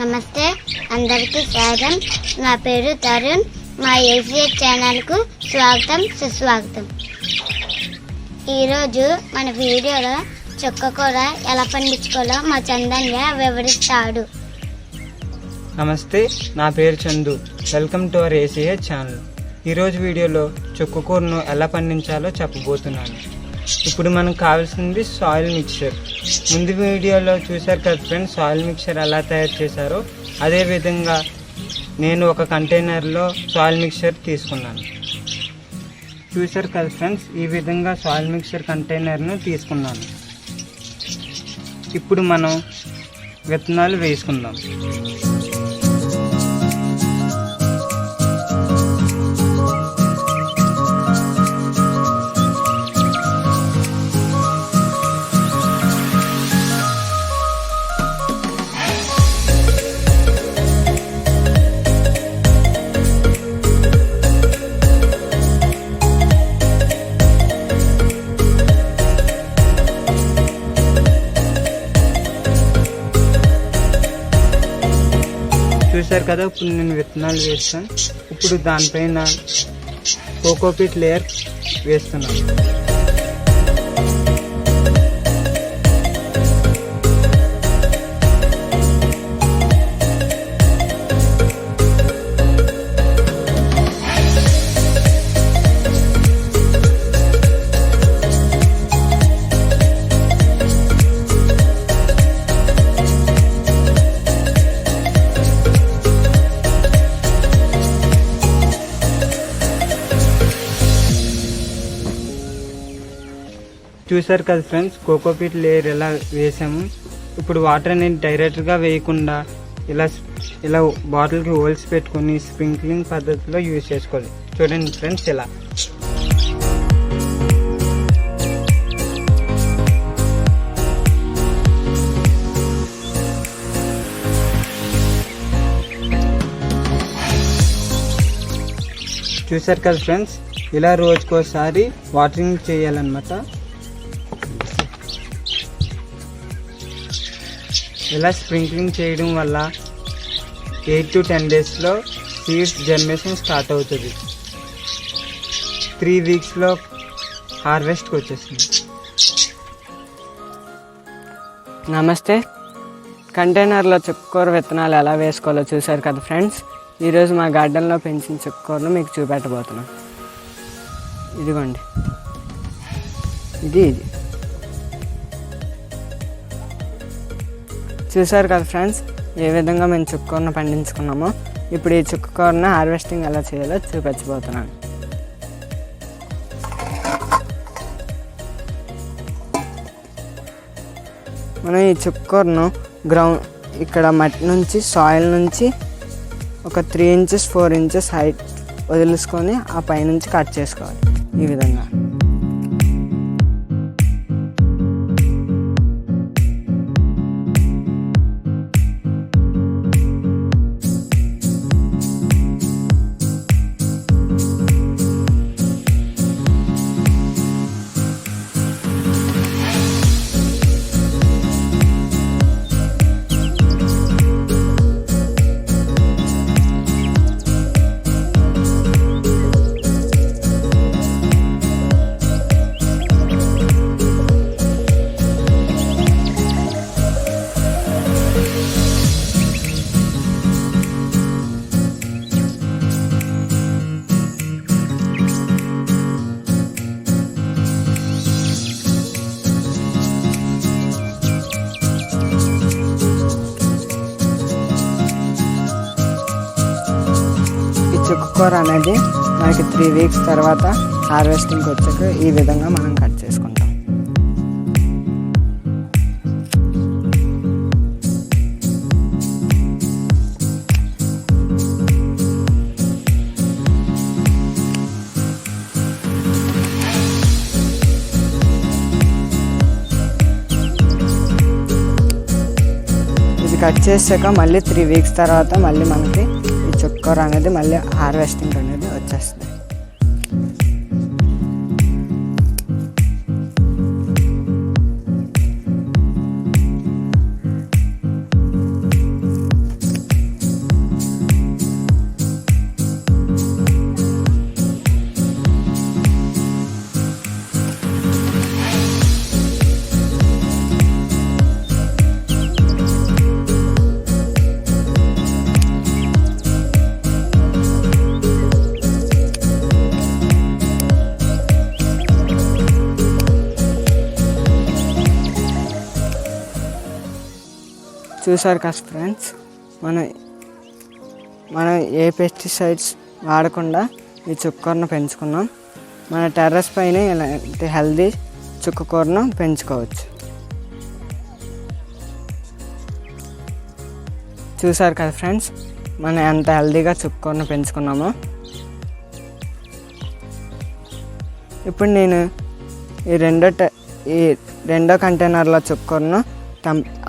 నమస్తే, అందరికీ స్వాగతం. నా పేరు తరుణ్. మా ఏసీఏ ఛానల్కు స్వాగతం, సుస్వాగతం. ఈరోజు మన వీడియోలో చుక్క కూర ఎలా పండించుకోవాలో మా చందన్య వివరిస్తాడు. నమస్తే, నా పేరు Chandu. Welcome to our ACA channel. ఈరోజు వీడియోలో చుక్క కూరను ఎలా పండించాలో చెప్పబోతున్నాను. ఇప్పుడు మనకు కావాల్సింది సాయిల్ మిక్చర్. ముందు వీడియోలో చూశారు కదా ఫ్రెండ్స్, సాయిల్ మిక్చర్ ఎలా తయారు చేశారో అదేవిధంగా నేను ఒక కంటైనర్లో సాయిల్ మిక్చర్ తీసుకున్నాను. చూశారు కదా ఫ్రెండ్స్, ఈ విధంగా సాయిల్ మిక్చర్ కంటైనర్ను తీసుకున్నాను. ఇప్పుడు మనం విత్తనాలు వేసుకుందాం. చూసారు కదా, ఇప్పుడు నేను విత్తనాలు వేస్తాను. ఇప్పుడు దానిపైన కోకోపీట్ లేయర్ వేస్తున్నాను. చూసారు కదా ఫ్రెండ్స్, కోకోపీట్ లేయర్ ఎలా వేసాము. ఇప్పుడు వాటర్ అనేది డైరెక్ట్గా వేయకుండా ఇలా బాటిల్కి హోల్స్ పెట్టుకొని స్ప్రింక్లింగ్ పద్ధతిలో యూజ్ చేసుకోవాలి. చూడండి ఫ్రెండ్స్, ఇలా చూసారు కదా ఫ్రెండ్స్, ఇలా రోజుకోసారి వాటరింగ్ చేయాలన్నమాట. ఇలా స్ప్రింక్లింగ్ చేయడం వల్ల 8 to 10 డేస్లో సీడ్స్ జర్మినేషన్ స్టార్ట్ అవుతుంది. 3 వీక్స్లో హార్వెస్ట్కి వచ్చేస్తుంది. నమస్తే, కంటైనర్లో చుక్కకూర విత్తనాలు ఎలా వేసుకోవాలో చూసారు కదా ఫ్రెండ్స్. ఈరోజు మా గార్డెన్లో పెంచిన చుక్కకూరను మీకు చూపెట్టబోతున్నాం. ఇదిగోండి, ఇది చూసారు కదా ఫ్రెండ్స్, ఏ విధంగా మేము చుక్కకూరను పండించుకున్నామో. ఇప్పుడు ఈ చుక్కకూరను హార్వెస్టింగ్ ఎలా చేయాలో చూపించబోతున్నాను. మనం ఈ చుక్కకూరను ఇక్కడ మట్టి నుంచి, సాయిల్ నుంచి ఒక 3 inches 4 inches హైట్ వదిలేసుకొని ఆ పైనుంచి కట్ చేసుకోవాలి. ఈ విధంగా చుక్కకూర అనేది మనకి 3 weeks తర్వాత హార్వెస్టింగ్కి వచ్చాక ఈ విధంగా మనం కట్ చేసుకుంటాం. ఇది కట్ చేసాక మళ్ళీ 3 weeks తర్వాత మళ్ళీ మనకి చుక్కకూర అనేది మళ్ళీ హార్వెస్టింగ్ అనేది వచ్చేస్తుంది. చూసారు కదా ఫ్రెండ్స్, మనం ఏ పెస్టిసైడ్స్ వాడకుండా ఈ చుక్కకూరను పెంచుకున్నాం. మన టెర్రస్ పైన ఇలాంటి హెల్దీ చుక్కకూరను పెంచుకోవచ్చు. చూసారు కదా ఫ్రెండ్స్, మనం ఎంత హెల్దీగా చుక్కకూరను పెంచుకున్నామో. ఇప్పుడు నేను ఈ రెండో కంటైనర్లో చుక్కకూరను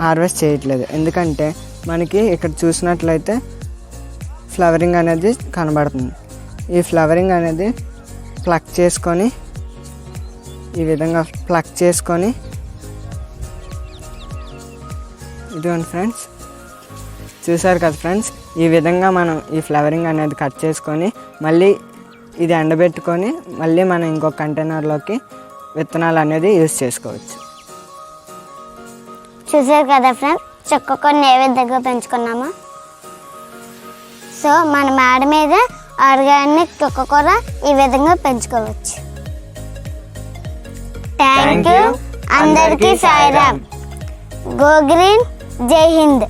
హార్వెస్ట్ చేయట్లేదు. ఎందుకంటే మనకి ఇక్కడ చూసినట్లయితే ఫ్లవరింగ్ అనేది కనబడుతుంది. ఈ ఫ్లవరింగ్ అనేది ప్లక్ చేసుకొని ఈ విధంగా ప్లక్ చేసుకొని ఇదిగోండి ఫ్రెండ్స్, చూసారు కదా ఫ్రెండ్స్, ఈ విధంగా మనం ఈ ఫ్లవరింగ్ అనేది కట్ చేసుకొని మళ్ళీ ఇది ఎండబెట్టుకొని మళ్ళీ మనం ఇంకొక కంటైనర్లోకి విత్తనాలు అనేది యూజ్ చేసుకోవచ్చు. చూసారు కదా ఫ్రెండ్స్, చుక్కకూరని ఏ విధంగా పెంచుకున్నామో. సో మన మేడ మీద ఆర్గానిక్ చుక్కకూర ఈ విధంగా పెంచుకోవచ్చు. Thank you. అందరికీ సాయిరామ్. గో గ్రీన్, జై హింద్.